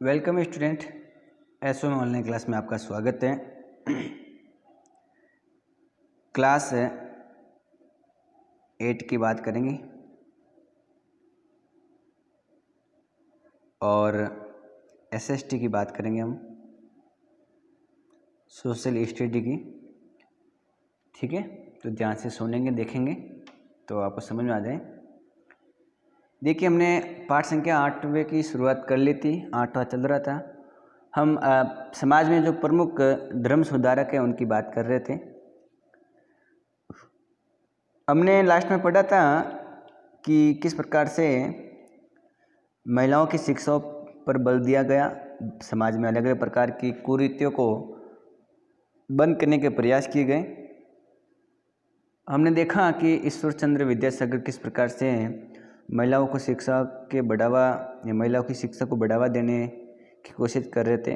Welcome student. SO में online class में आपका स्वागत है। क्लास 8 की बात करेंगे और एसएसटी की बात करेंगे हम, सोशल स्टडी की। ठीक है, तो ध्यान से सुनेंगे, देखेंगे तो आपको समझ में आ जाए। देखिए, हमने पाठ संख्या 8वें की शुरुआत कर ली थी। 8वां चल रहा था। हम समाज में जो प्रमुख धर्म सुधारक हैं उनकी बात कर रहे थे। हमने लास्ट में पढ़ा था कि किस प्रकार से महिलाओं की शिक्षा पर बल दिया गया, समाज में अलग अलग प्रकार की कुरीतियों को बंद करने के प्रयास किए गए। हमने देखा कि ईश्वर चंद्र विद्यासागर किस प्रकार से महिलाओं को शिक्षा के बढ़ावा या महिलाओं की शिक्षा को बढ़ावा देने की कोशिश कर रहे थे,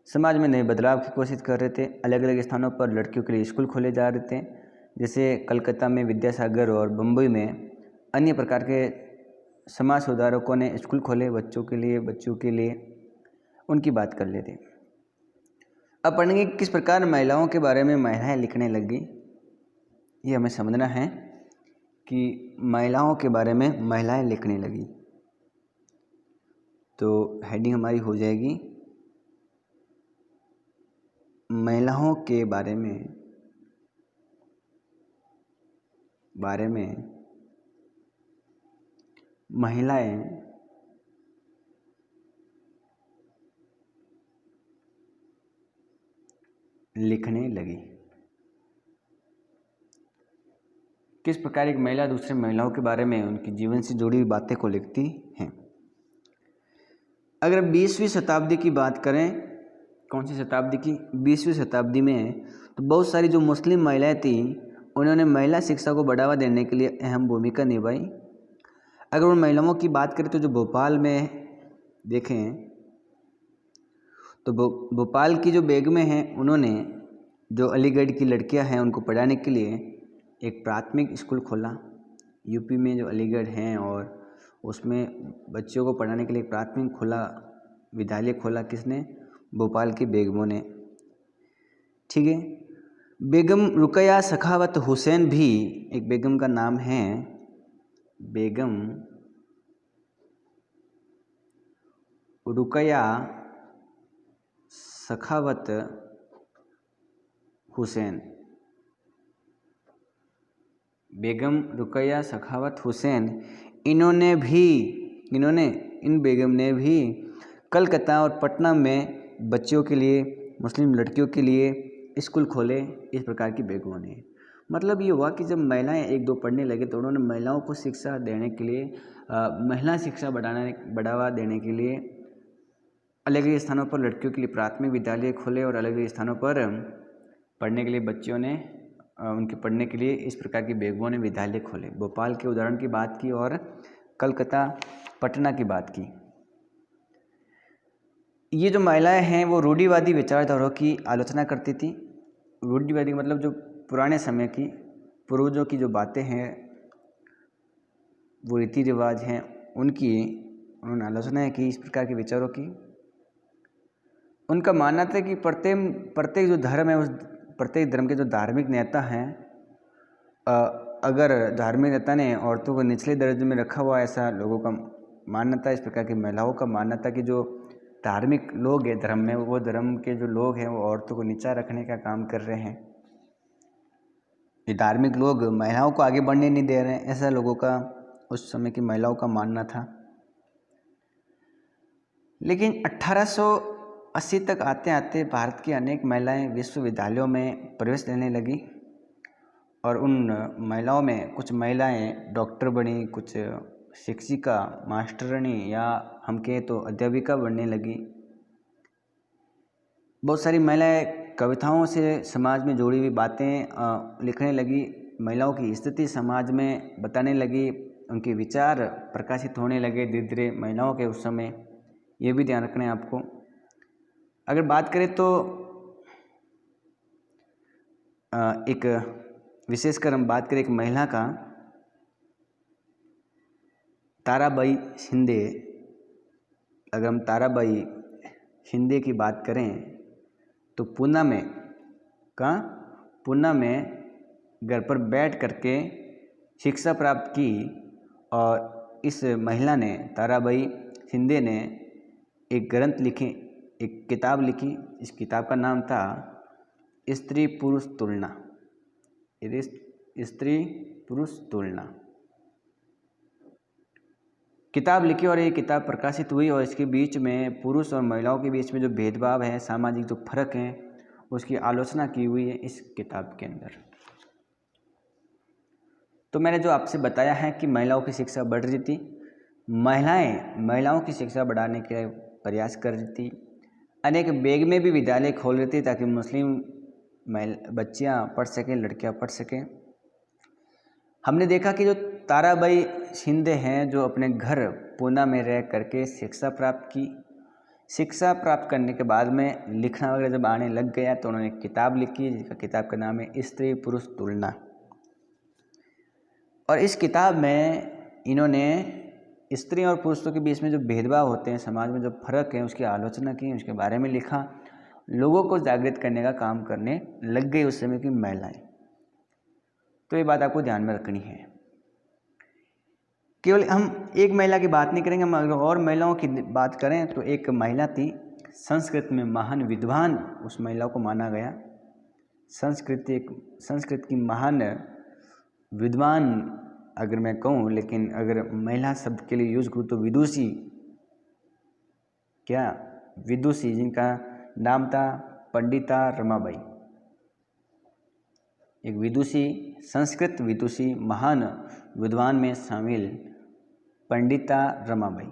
समाज में नए बदलाव की कोशिश कर रहे थे। अलग अलग स्थानों पर लड़कियों के लिए स्कूल खोले जा रहे थे, जैसे कलकत्ता में विद्यासागर और बम्बई में अन्य प्रकार के समाज सुधारकों ने स्कूल खोले बच्चों के लिए। उनकी बात कर लेते हैं। अब पढ़ेंगे किस प्रकार महिलाओं के बारे में महिलाएं लिखने लगी। ये हमें समझना है कि महिलाओं के बारे में महिलाएं लिखने लगी। तो हेडिंग हमारी हो जाएगी महिलाओं के बारे में महिलाएं लिखने लगी। किस प्रकार एक महिला दूसरे महिलाओं के बारे में उनके जीवन से जुड़ी हुई बातें को लिखती हैं। अगर 20वीं शताब्दी की बात करें, कौन सी शताब्दी की? 20वीं शताब्दी में तो बहुत सारी जो मुस्लिम महिलाएं थीं उन्होंने महिला शिक्षा को बढ़ावा देने के लिए अहम भूमिका निभाई। अगर उन महिलाओं की बात करें तो जो भोपाल में देखें तो भोपाल की जो बेगमें हैं उन्होंने जो अलीगढ़ की लड़कियां हैं उनको पढ़ाने के लिए एक प्राथमिक स्कूल खोला। यूपी में जो अलीगढ़ हैं और उसमें बच्चों को पढ़ाने के लिए प्राथमिक विद्यालय खोला। किसने? भोपाल की बेगमों ने। ठीक है। बेगम रुकैया सखावत हुसैन भी एक बेगम का नाम है। बेगम रुकैया सखावत हुसैन। बेगम रुकैया सखावत हुसैन इन बेगम ने भी कलकत्ता और पटना में बच्चों के लिए, मुस्लिम लड़कियों के लिए स्कूल खोले। इस प्रकार की बेगमों ने, मतलब ये हुआ कि जब महिलाएं एक दो पढ़ने लगे तो उन्होंने महिलाओं को शिक्षा देने के लिए, महिला शिक्षा बढ़ावा देने के लिए अलग अलग स्थानों पर लड़कियों के लिए प्राथमिक विद्यालय खोले और अलग अलग स्थानों पर पढ़ने के लिए बच्चियों ने उनके पढ़ने के लिए इस प्रकार की बेगमों ने विद्यालय खोले। भोपाल के उदाहरण की बात की और कलकत्ता, पटना की बात की। ये जो महिलाएं हैं वो रूढ़िवादी विचारधाराओं की आलोचना करती थी। रूढ़िवादी मतलब जो पुराने समय की, पूर्वजों की जो बातें हैं, वो रीति रिवाज हैं, उन्होंने आलोचना की इस प्रकार के विचारों की। उनका मानना था कि प्रत्येक जो धर्म है, उस प्रत्येक धर्म के जो धार्मिक नेता हैं, अगर धार्मिक नेता ने औरतों को निचले दर्जे में रखा हुआ, ऐसा लोगों का मानना था। इस प्रकार की महिलाओं का मानना था कि जो धार्मिक लोग हैं धर्म में, वो धर्म के जो लोग हैं वो औरतों को नीचा रखने का काम कर रहे हैं। ये धार्मिक लोग महिलाओं को आगे बढ़ने नहीं दे रहे हैं, ऐसा लोगों का उस समय की महिलाओं का मानना था। लेकिन 1880 तक आते आते भारत की अनेक महिलाएं विश्वविद्यालयों में प्रवेश लेने लगी और उन महिलाओं में कुछ महिलाएं डॉक्टर बनी, कुछ शिक्षिका, मास्टरनी या हम कहें तो अध्यापिका बनने लगी। बहुत सारी महिलाएं कविताओं से समाज में जुड़ी हुई बातें लिखने लगी, महिलाओं की स्थिति समाज में बताने लगी, उनके विचार प्रकाशित होने लगे धीरे धीरे महिलाओं के उस समय। ये भी ध्यान रखना है आपको। अगर बात करें तो एक विशेषकर हम बात करें एक महिला का, ताराबाई शिंदे अगर हम ताराबाई शिंदे की बात करें तो पूना में घर पर बैठ करके शिक्षा प्राप्त की और इस महिला ने, ताराबाई शिंदे ने, एक ग्रंथ लिखे, एक किताब लिखी। इस किताब का नाम था स्त्री पुरुष तुलना। स्त्री पुरुष तुलना किताब लिखी और ये किताब प्रकाशित हुई और इसके बीच में पुरुष और महिलाओं के बीच में जो भेदभाव है, सामाजिक जो फर्क है, उसकी आलोचना की हुई है इस किताब के अंदर। तो मैंने जो आपसे बताया है कि महिलाओं की शिक्षा बढ़ रही थी, महिलाओं की शिक्षा बढ़ाने के प्रयास कर रही थी। अनेक बेग में भी विद्यालय खोल रही थी ताकि मुस्लिम बच्चियां पढ़ सकें, लड़कियां पढ़ सकें। हमने देखा कि जो ताराबाई शिंदे हैं, जो अपने घर पूना में रह करके शिक्षा प्राप्त की। शिक्षा प्राप्त करने के बाद में लिखना वगैरह जब आने लग गया तो उन्होंने एक किताब लिखी, जिसका किताब का नाम है स्त्री पुरुष तुलना। और इस किताब में इन्होंने स्त्री और पुरुषों के बीच में जो भेदभाव होते हैं, समाज में जो फर्क है, उसकी आलोचना की, उसके बारे में लिखा। लोगों को जागृत करने का काम करने लग गई उस समय की महिलाएं। तो ये बात आपको ध्यान में रखनी है। केवल हम एक महिला की बात नहीं करेंगे, हम अगर और महिलाओं की बात करें तो एक महिला थी, संस्कृत में महान विद्वान उस महिला को माना गया। संस्कृत की महान विद्वान अगर मैं कहूँ, लेकिन अगर महिला शब्द के लिए यूज करूँ तो विदुषी, जिनका नाम था पंडिता रमाबाई। एक विदुषी, संस्कृत विदुषी, महान विद्वान में शामिल पंडिता रमाबाई।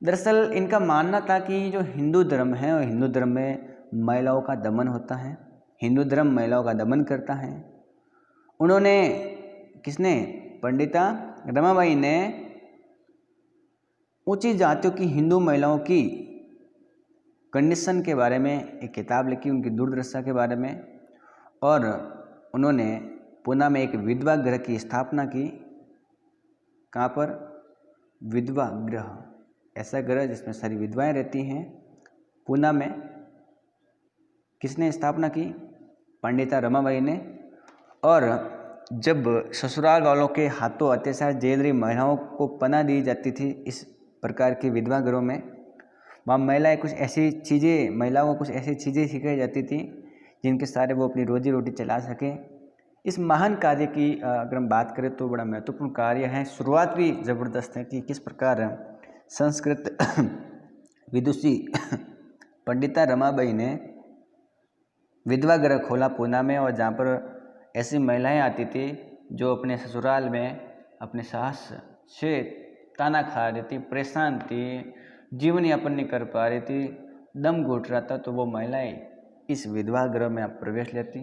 दरअसल इनका मानना था कि जो हिंदू धर्म है और हिंदू धर्म में महिलाओं का दमन होता है, हिंदू धर्म महिलाओं का दमन करता है। उन्होंने, किसने? पंडिता रमाबाई ने ऊंची जातियों की हिंदू महिलाओं की कंडीशन के बारे में एक किताब लिखी, उनकी दुर्दशा के बारे में। और उन्होंने पूना में एक विधवा गृह की स्थापना की। कहाँ पर? विधवा गृह, ऐसा गृह जिसमें सारी विधवाएं रहती हैं, पूना में। किसने स्थापना की? पंडिता रमाबाई ने। और जब ससुराल वालों के हाथों अत्याचार जेल रही महिलाओं को पनाह दी जाती थी इस प्रकार के विधवा गृहों में, वहाँ महिलाओं को कुछ ऐसी चीज़ें सिखाई जाती थी जिनके सहारे वो अपनी रोजी रोटी चला सकें। इस महान कार्य की अगर हम बात करें तो बड़ा महत्वपूर्ण कार्य है। शुरुआत भी ज़बरदस्त है कि किस प्रकार संस्कृत विदुषी पंडिता रमाबाई ने विधवा गृह खोला पूना में, और जहाँ पर ऐसी महिलाएं आती थी जो अपने ससुराल में अपने सास से ताना खा रही थी, परेशान थी, जीवन यापन नहीं कर पा रही थी, दम घुट रहा था, तो वो महिलाएं इस विधवा गृह में प्रवेश लेती।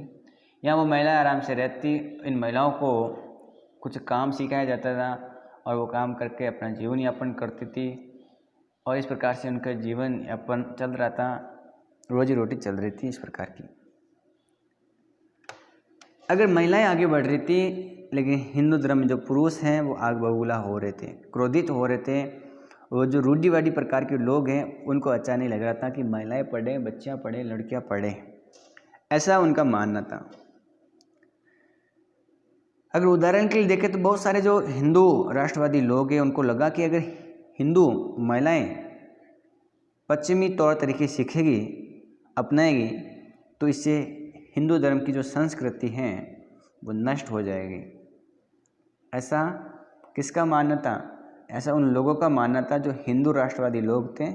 यहाँ वो महिलाएं आराम से रहती। इन महिलाओं को कुछ काम सिखाया जाता था और वो काम करके अपना जीवन यापन करती थी, और इस प्रकार से उनका जीवन यापन चल रहा था, रोजी रोटी चल रही थी इस प्रकार की। अगर महिलाएं आगे बढ़ रही थी, लेकिन हिंदू धर्म में जो पुरुष हैं वो आग बबूला हो रहे थे, क्रोधित हो रहे थे। वो जो रूढ़िवादी प्रकार के लोग हैं उनको अच्छा नहीं लग रहा था कि महिलाएं पढ़ें, बच्चियां पढ़ें, लड़कियां पढ़ें, ऐसा उनका मानना था। अगर उदाहरण के लिए देखें तो बहुत सारे जो हिंदू राष्ट्रवादी लोग हैं उनको लगा कि अगर हिंदू महिलाएं पश्चिमी तौर तरीके सीखेगी, अपनाएगी, तो इससे हिंदू धर्म की जो संस्कृति है वो नष्ट हो जाएगी। ऐसा किसका मानना था? ऐसा उन लोगों का मानना था जो हिंदू राष्ट्रवादी लोग थे,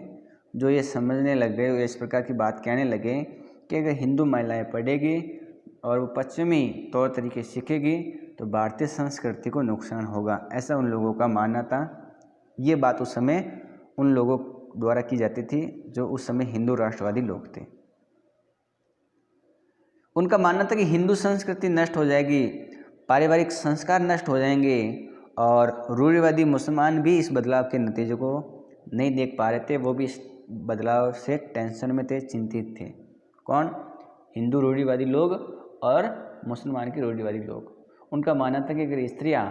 जो ये समझने लग गए, इस प्रकार की बात कहने लगे कि अगर हिंदू महिलाएं पढ़ेगी और वो पश्चिमी तौर तरीके सीखेगी तो भारतीय संस्कृति को नुकसान होगा। ऐसा उन लोगों का मानना था। ये बात उस समय उन लोगों द्वारा की जाती थी जो उस समय हिंदू राष्ट्रवादी लोग थे। उनका मानना था कि हिंदू संस्कृति नष्ट हो जाएगी, पारिवारिक संस्कार नष्ट हो जाएंगे, और रूढ़िवादी मुसलमान भी इस बदलाव के नतीजे को नहीं देख पा रहे थे। वो भी इस बदलाव से टेंशन में थे, चिंतित थे। कौन? हिंदू रूढ़िवादी लोग और मुसलमान के रूढ़िवादी लोग। उनका मानना था कि अगर स्त्रियां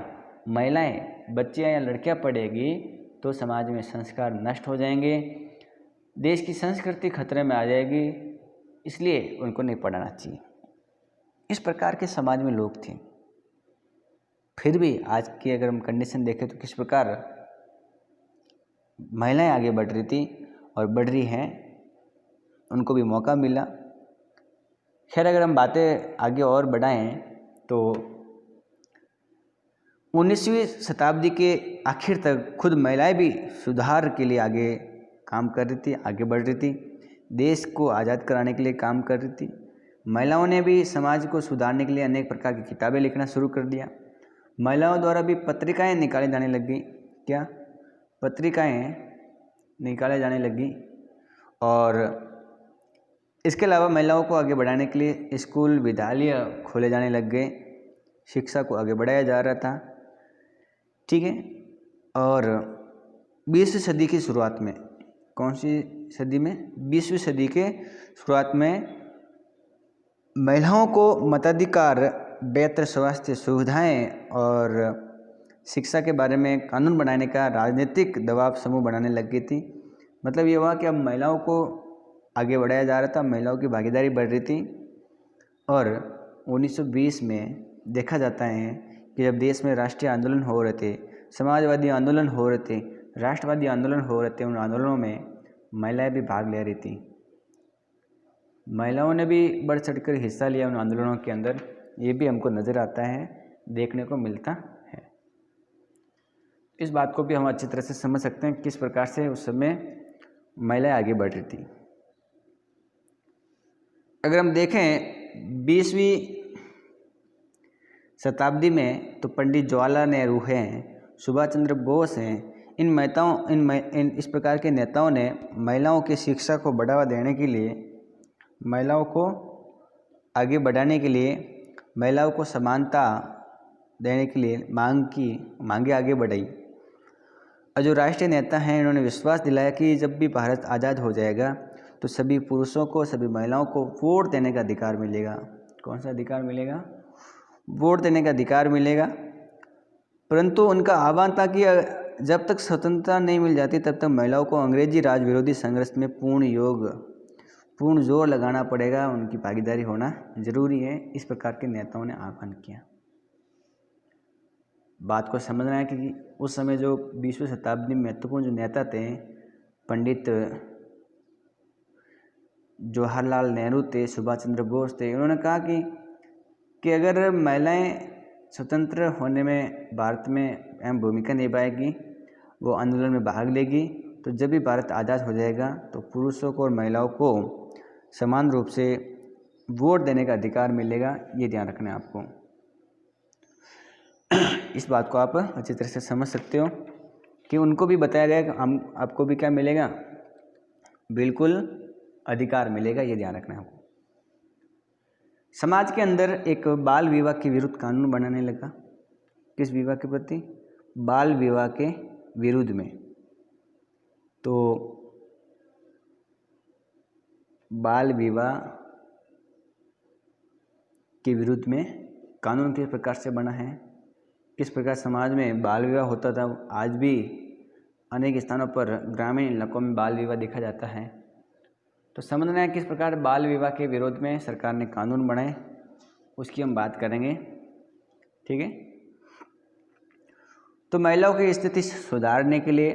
महिलाएं, बच्चियां या लड़कियां पढ़ेगी तो समाज में संस्कार नष्ट हो जाएंगे, देश की संस्कृति खतरे में आ जाएगी, इसलिए उनको नहीं पढ़ाना चाहिए। इस प्रकार के समाज में लोग थे। फिर भी आज की अगर हम कंडीशन देखें तो किस प्रकार महिलाएं आगे बढ़ रही थी और बढ़ रही हैं, उनको भी मौका मिला। खैर, अगर हम बातें आगे और बढ़ाएं तो 19वीं शताब्दी के आखिर तक खुद महिलाएं भी सुधार के लिए आगे काम कर रही थी, आगे बढ़ रही थी, देश को आज़ाद कराने के लिए काम कर रही थी। महिलाओं ने भी समाज को सुधारने के लिए अनेक प्रकार की किताबें लिखना शुरू कर दिया। महिलाओं द्वारा भी पत्रिकाएं निकाली जाने लगी। क्या? पत्रिकाएं निकाले जाने लगी। और इसके अलावा महिलाओं को आगे बढ़ाने के लिए स्कूल, विद्यालय खोले जाने लग गए, शिक्षा को आगे बढ़ाया जा रहा था। ठीक है। और 20वीं सदी की शुरुआत में, कौन सी सदी में? 20वीं सदी के शुरुआत में महिलाओं को मताधिकार, बेहतर स्वास्थ्य सुविधाएं और शिक्षा के बारे में कानून बनाने का राजनीतिक दबाव समूह बनाने लग गई थी। मतलब ये हुआ कि अब महिलाओं को आगे बढ़ाया जा रहा था, महिलाओं की भागीदारी बढ़ रही थी। और 1920 में देखा जाता है कि जब देश में राष्ट्रीय आंदोलन हो रहे थे, समाजवादी आंदोलन हो रहे थे, राष्ट्रवादी आंदोलन हो रहे थे, उन आंदोलनों में महिलाएं भी भाग ले रही थी। महिलाओं ने भी बढ़ चढ़कर हिस्सा लिया उन आंदोलनों के अंदर। ये भी हमको नज़र आता है, देखने को मिलता है। इस बात को भी हम अच्छी तरह से समझ सकते हैं किस प्रकार से उस समय महिलाएं आगे बढ़ रही थी। अगर हम देखें 20वीं शताब्दी में तो पंडित जवाहरलाल नेहरू हैं, सुभाष चंद्र बोस हैं, इस प्रकार के नेताओं ने महिलाओं की शिक्षा को बढ़ावा देने के लिए, महिलाओं को आगे बढ़ाने के लिए, महिलाओं को समानता देने के लिए मांगे आगे बढ़ाई। और जो राष्ट्रीय नेता हैं, इन्होंने विश्वास दिलाया कि जब भी भारत आज़ाद हो जाएगा तो सभी पुरुषों को, सभी महिलाओं को वोट देने का अधिकार मिलेगा। कौन सा अधिकार मिलेगा? वोट देने का अधिकार मिलेगा। परंतु उनका आह्वान था कि जब तक स्वतंत्रता नहीं मिल जाती तब तक महिलाओं को अंग्रेजी राज विरोधी संघर्ष में पूर्ण जोर लगाना पड़ेगा, उनकी भागीदारी होना जरूरी है। इस प्रकार के नेताओं ने आह्वान किया। बात को समझना है कि उस समय जो 20वीं शताब्दी में महत्वपूर्ण जो नेता थे, पंडित जवाहरलाल नेहरू थे, सुभाष चंद्र बोस थे, उन्होंने कहा कि अगर महिलाएं स्वतंत्र होने में भारत में अहम भूमिका निभाएगी, वो आंदोलन में भाग लेगी, तो जब भी भारत आज़ाद हो जाएगा तो पुरुषों को और महिलाओं को समान रूप से वोट देने का अधिकार मिलेगा। ये ध्यान रखना है आपको। इस बात को आप अच्छी तरह से समझ सकते हो कि उनको भी बताया गया कि आपको भी क्या मिलेगा? बिल्कुल अधिकार मिलेगा। ये ध्यान रखना है आपको। समाज के अंदर एक बाल विवाह के विरुद्ध कानून बनाने लगा। किस विवाह के प्रति? बाल विवाह के विरुद्ध में। तो बाल विवाह के विरुद्ध में कानून किस प्रकार से बना है, किस प्रकार समाज में बाल विवाह होता था। आज भी अनेक स्थानों पर ग्रामीण इलाकों में बाल विवाह देखा जाता है। तो समझना है किस प्रकार बाल विवाह के विरोध में सरकार ने कानून बनाए, उसकी हम बात करेंगे। ठीक है। तो महिलाओं की स्थिति सुधारने के लिए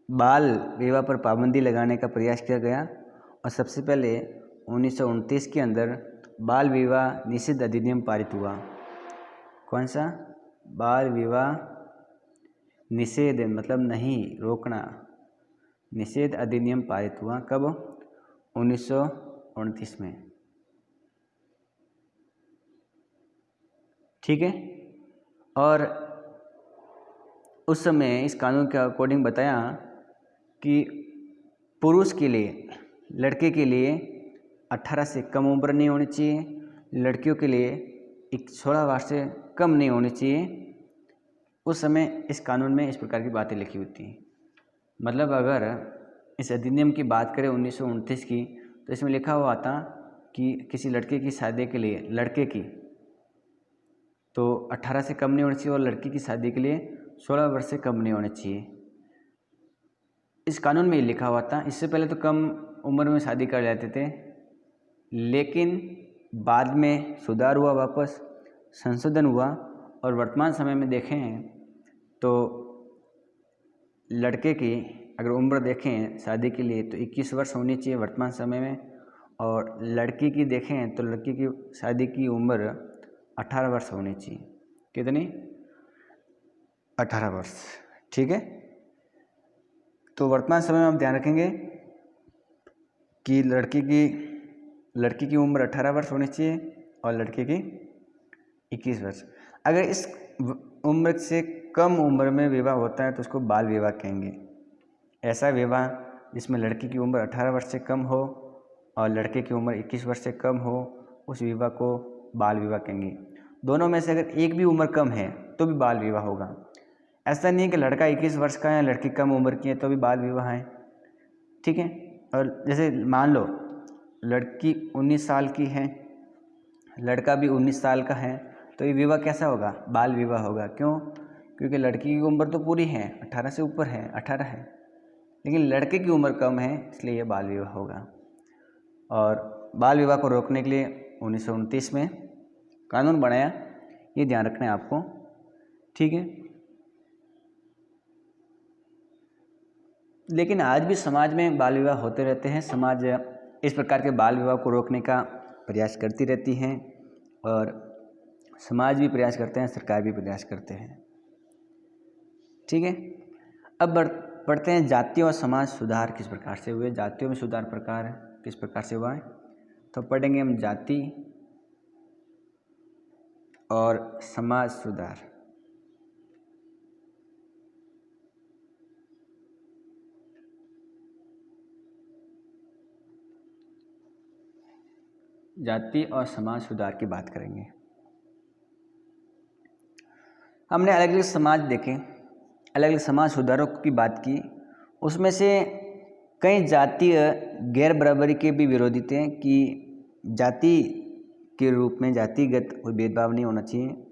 बाल विवाह पर पाबंदी लगाने का प्रयास किया गया और सबसे पहले 1929 के अंदर बाल विवाह निषेध अधिनियम पारित हुआ। कौन सा? बाल विवाह निषेध मतलब नहीं रोकना, निषेध अधिनियम पारित हुआ। कब? 1929 में। ठीक है। और उस समय इस कानून के अकॉर्डिंग बताया कि पुरुष के लिए, लड़के के लिए 18 से कम उम्र नहीं होनी चाहिए, लड़कियों के लिए 16 वर्ष से कम नहीं होनी चाहिए। उस समय इस कानून में इस प्रकार की बातें लिखी होती हैं। मतलब अगर इस अधिनियम की बात करें 1929 की, तो इसमें लिखा हुआ था कि किसी लड़के की शादी के लिए, लड़के की, तो 18 से कम नहीं होना चाहिए और लड़की की शादी के लिए 16 वर्ष से कम नहीं होना चाहिए। इस कानून में ये लिखा हुआ था। इससे पहले तो कम उम्र में शादी कर लेते थे, लेकिन बाद में सुधार हुआ, वापस संशोधन हुआ और वर्तमान समय में देखें तो लड़के की अगर उम्र देखें शादी के लिए तो 21 वर्ष होनी चाहिए वर्तमान समय में, और लड़की की देखें तो लड़की की शादी की उम्र 18 वर्ष होनी चाहिए। कितनी? 18 वर्ष। ठीक है। तो वर्तमान समय में आप ध्यान रखेंगे कि लड़की की उम्र 18 वर्ष होनी चाहिए और लड़के की 21 वर्ष। अगर इस उम्र से कम उम्र में विवाह होता है तो उसको बाल विवाह कहेंगे। ऐसा विवाह जिसमें लड़की की उम्र 18 वर्ष से कम हो और लड़के की उम्र 21 वर्ष से कम हो, उस विवाह को बाल विवाह कहेंगे। दोनों में से अगर एक भी उम्र कम है तो भी बाल विवाह होगा। ऐसा नहीं है कि लड़का 21 वर्ष का है लड़की कम उम्र की है तो भी बाल विवाह है। ठीक है। और जैसे मान लो लड़की 19 साल की है, लड़का भी 19 साल का है, तो ये विवाह कैसा होगा? बाल विवाह होगा। क्यों? क्योंकि लड़की की उम्र तो पूरी है, 18 से ऊपर है, 18 है, लेकिन लड़के की उम्र कम है, इसलिए ये बाल विवाह होगा। और बाल विवाह को रोकने के लिए 1929 में कानून बनाया, ये ध्यान रखना है आपको। ठीक है। लेकिन आज भी समाज में बाल विवाह होते रहते हैं। समाज इस प्रकार के बाल विवाह को रोकने का प्रयास करती रहती हैं और समाज भी प्रयास करते हैं, सरकार भी प्रयास करते हैं। ठीक है। अब पढ़ते हैं जातीय और समाज सुधार किस प्रकार से हुए। जातियों में सुधार प्रकार किस प्रकार से हुआ है, तो पढ़ेंगे हम जाति और समाज सुधार। जाति और समाज सुधार की बात करेंगे। हमने अलग अलग समाज देखे, अलग अलग समाज सुधारों की बात की। उसमें से कई जातीय गैर बराबरी के भी विरोधी थे कि जाति के रूप में जातिगत कोई भेदभाव नहीं होना चाहिए।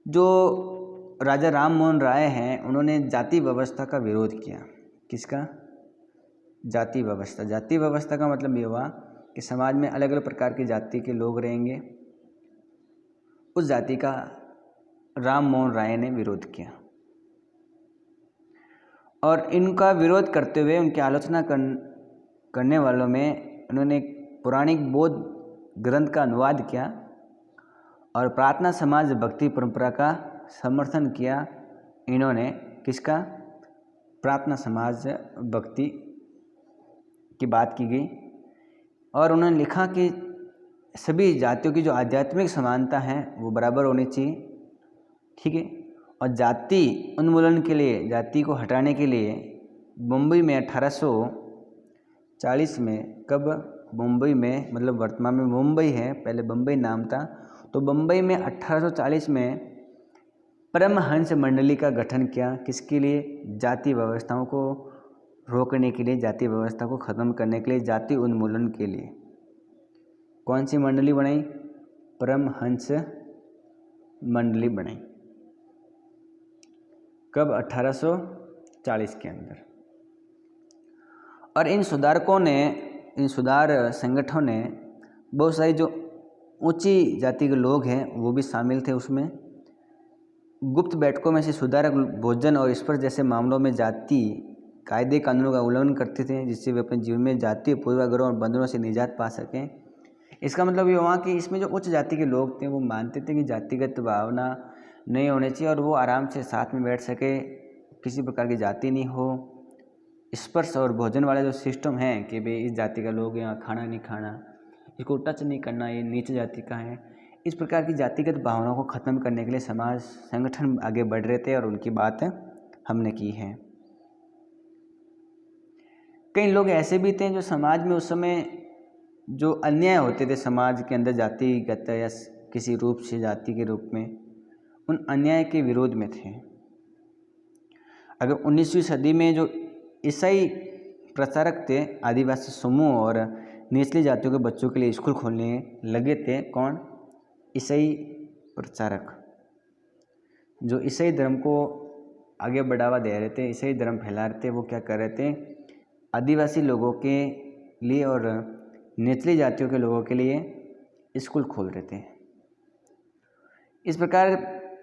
जो राजा राम मोहन राय हैं, उन्होंने जाति व्यवस्था का विरोध किया। किसका? जाति व्यवस्था। जाति व्यवस्था का मतलब ये हुआ कि समाज में अलग अलग प्रकार की जाति के लोग रहेंगे। उस जाति का राम मोहन राय ने विरोध किया और इनका विरोध करते हुए उनकी आलोचना करने वालों में उन्होंने एक पौराणिक बौद्ध ग्रंथ का अनुवाद किया और प्रार्थना समाज भक्ति परंपरा का समर्थन किया। इन्होंने किसका? प्रार्थना समाज भक्ति की बात की गई और उन्होंने लिखा कि सभी जातियों की जो आध्यात्मिक समानता है वो बराबर होनी चाहिए। ठीक है। और जाति उन्मूलन के लिए, जाति को हटाने के लिए मुंबई में 1840 में, कब? मुंबई में, मतलब वर्तमान में मुंबई है, पहले बम्बई नाम था, तो बम्बई में 1840 में परमहंस मंडली का गठन किया। किसके लिए? जाति व्यवस्थाओं को रोकने के लिए, जाति व्यवस्था को ख़त्म करने के लिए, जाति उन्मूलन के लिए। कौन सी मंडली बनाई? परमहंस मंडली बनाई। कब? 1840 के अंदर। और इन सुधारकों ने, इन सुधार संगठनों ने बहुत सारी जो ऊंची जाति के लोग हैं वो भी शामिल थे उसमें। गुप्त बैठकों में से सुधारक भोजन और स्पर्श जैसे मामलों में जाति कायदे कानूनों का उल्लंघन करते थे, जिससे वे अपने जीवन में जातीय पूर्वाग्रहों और बंधनों से निजात पा सकें। इसका मतलब ये हुआ कि इसमें जो उच्च जाति के लोग थे वो मानते थे कि जातिगत भावना नहीं होनी चाहिए और वो आराम से साथ में बैठ सके, किसी प्रकार की जाति नहीं हो। स्पर्श और भोजन वाले जो सिस्टम हैं कि भाई इस जाति का लोग यहाँ खाना नहीं खाना, इसको टच नहीं करना, ये नीच जाति का है, इस प्रकार की जातिगत भावनाओं को ख़त्म करने के लिए समाज संगठन आगे बढ़ रहे थे और उनकी बात हमने की है। कई लोग ऐसे भी थे जो समाज में उस समय जो अन्याय होते थे समाज के अंदर जातिगत या किसी रूप से जाति के रूप में, उन अन्याय के विरोध में थे। अगर 19वीं सदी में जो ईसाई प्रचारक थे, आदिवासी समूह और निचली जातियों के बच्चों के लिए स्कूल खोलने लगे थे, कौन? ईसाई प्रचारक। जो ईसाई धर्म को आगे बढ़ावा दे रहे थे, ईसाई धर्म फैला रहे थे, वो क्या कर रहे थे, आदिवासी लोगों के लिए और निचली जातियों के लोगों के लिए स्कूल खोल रहे थे। इस प्रकार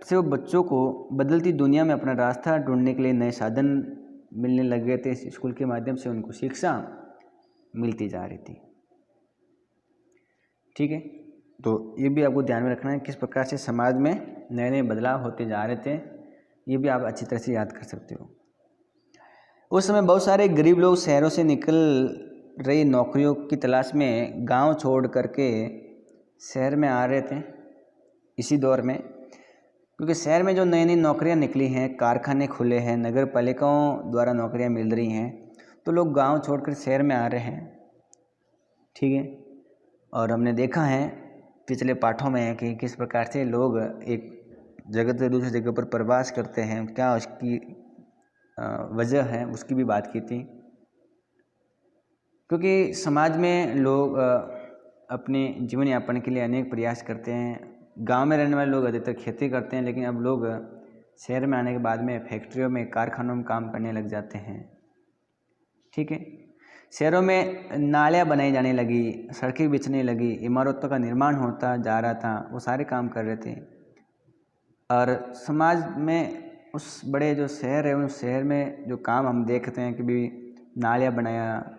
से वो बच्चों को बदलती दुनिया में अपना रास्ता ढूंढने के लिए नए साधन मिलने लग गए थे। इस स्कूल के माध्यम से उनको शिक्षा मिलती जा रही थी। ठीक है, तो ये भी आपको ध्यान में रखना है किस प्रकार से समाज में नए नए बदलाव होते जा रहे थे, ये भी आप अच्छी तरह से याद कर सकते हो। उस समय बहुत सारे गरीब लोग शहरों से निकल रही नौकरियों की तलाश में गांव छोड़ करके शहर में आ रहे थे इसी दौर में, क्योंकि शहर में जो नई नई नौकरियां निकली हैं, कारखाने खुले हैं, नगर पालिकाओं द्वारा नौकरियां मिल रही हैं, तो लोग गांव छोड़कर शहर में आ रहे हैं। ठीक है, और हमने देखा है पिछले पाठों में कि किस प्रकार से लोग एक जगह से दूसरी जगह पर प्रवास करते हैं, क्या उसकी वजह है, उसकी भी बात की थी। क्योंकि समाज में लोग अपने जीवन यापन के लिए अनेक प्रयास करते हैं। गांव में रहने वाले लोग अधिकतर खेती करते हैं, लेकिन अब लोग शहर में आने के बाद में फैक्ट्रियों में, कारखानों में काम करने लग जाते हैं। ठीक है, शहरों में नालियाँ बनाई जाने लगी, सड़कें बिछने लगी, इमारतों का निर्माण होता जा रहा था, वो सारे काम कर रहे थे। और समाज में उस बड़े जो शहर है, उस शहर में जो काम हम देखते हैं कि भी नालियाँ बनाया,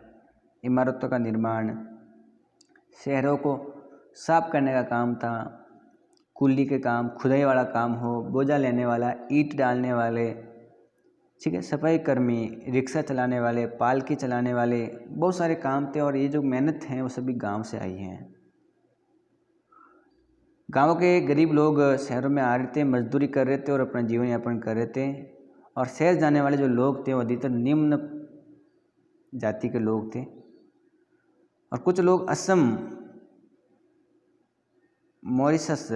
इमारतों का निर्माण, शहरों को साफ करने का काम था, कुल्ली के काम, खुदाई वाला काम हो, बोझा लेने वाला, ईंट डालने वाले, ठीक है, सफाई कर्मी, रिक्शा चलाने वाले, पालकी चलाने वाले, बहुत सारे काम थे। और ये जो मेहनत हैं वो सभी गांव से आई हैं। गांव के गरीब लोग शहरों में आ रहे थे, मजदूरी कर रहे थे और अपना जीवन यापन कर रहे थे। और शहर जाने वाले जो लोग थे वो अधिकतर निम्न जाति के लोग थे। और कुछ लोग असम, मॉरिशस,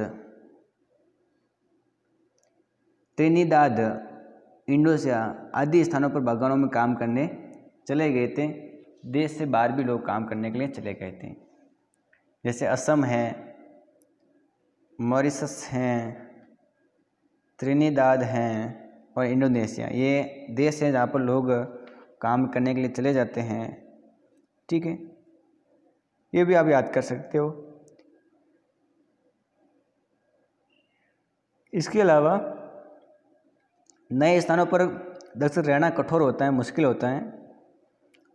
त्रिनिदाद, इंडोनेशिया आदि स्थानों पर बागानों में काम करने चले गए थे। देश से बाहर भी लोग काम करने के लिए चले गए थे। जैसे असम है, मॉरिशस हैं, त्रिनिदाद हैं और इंडोनेशिया, ये देश है जहाँ पर लोग काम करने के लिए चले जाते हैं। ठीक है, ये भी आप याद कर सकते हो। इसके अलावा नए स्थानों पर दरअसल रहना कठोर होता है, मुश्किल होता है।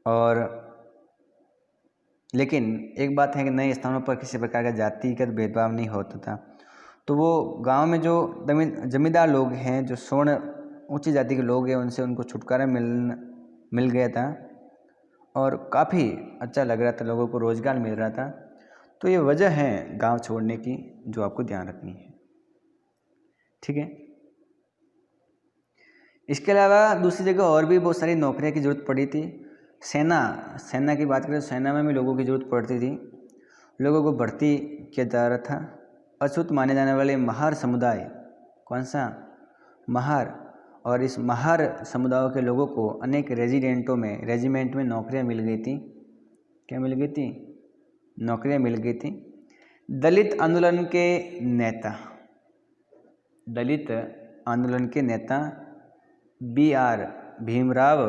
और लेकिन एक बात है कि नए स्थानों पर किसी प्रकार का जातिगत भेदभाव नहीं होता था। तो वो गांव में जो जमींदार लोग हैं, जो स्वर्ण ऊंची जाति के लोग हैं, उनसे उनको छुटकारा मिल गया था और काफ़ी अच्छा लग रहा था, लोगों को रोज़गार मिल रहा था। तो ये वजह है गांव छोड़ने की, जो आपको ध्यान रखनी है। ठीक है, इसके अलावा दूसरी जगह और भी बहुत सारी नौकरियों की ज़रूरत पड़ी थी। सेना की बात करें तो सेना में भी लोगों की ज़रूरत पड़ती थी, लोगों को भर्ती किया जा रहा था। अछूत माने जाने वाले महार समुदाय, कौन सा, महार, और इस महार समुदायों के लोगों को अनेक रेजिमेंट में नौकरियां मिल गई थी। क्या मिल गई थी? नौकरियां मिल गई थी। दलित आंदोलन के नेता B.R. भीमराव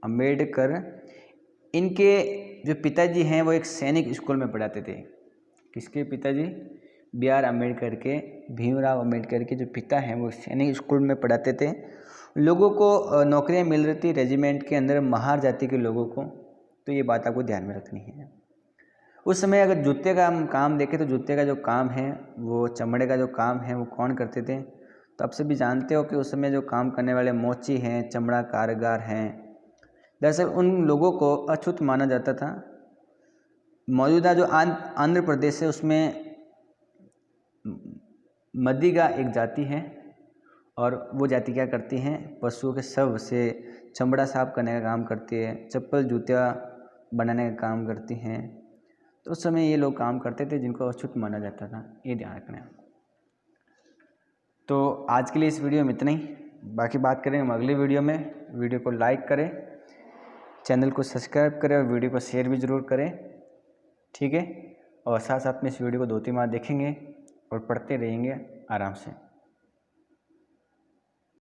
अम्बेडकर, इनके जो पिताजी हैं वो एक सैनिक स्कूल में पढ़ाते थे। किसके पिताजी? B.R. अम्बेडकर के, भीमराव अम्बेडकर के जो पिता हैं वो सैनिक स्कूल में पढ़ाते थे। लोगों को नौकरियां मिल रही थी रेजिमेंट के अंदर, महार जाति के लोगों को। तो ये बात आपको ध्यान में रखनी है। उस समय अगर जूते का हम काम देखें तो जूते का जो काम है, वो चमड़े का जो काम है, वो कौन करते थे? तो आप सभी जानते हो कि उस समय जो काम करने वाले मोची हैं, चमड़ा कारीगर हैं, दरअसल उन लोगों को अछूत माना जाता था। मौजूदा जो आंध्र प्रदेश है, उसमें मदिगा एक जाति है और वो जाति क्या करती हैं? पशुओं के शव से चमड़ा साफ करने का काम करती है, चप्पल जूतियाँ बनाने का काम करती हैं। तो उस समय ये लोग काम करते थे जिनको अछूत माना जाता था, ये ध्यान रखना है। तो आज के लिए इस वीडियो में इतना ही, बाकी बात करेंगे हम अगले वीडियो में। वीडियो को लाइक करें, चैनल को सब्सक्राइब करें और वीडियो को शेयर भी ज़रूर करें। ठीक है, और साथ साथ में इस वीडियो को 2-3 बार देखेंगे और पढ़ते रहेंगे आराम से।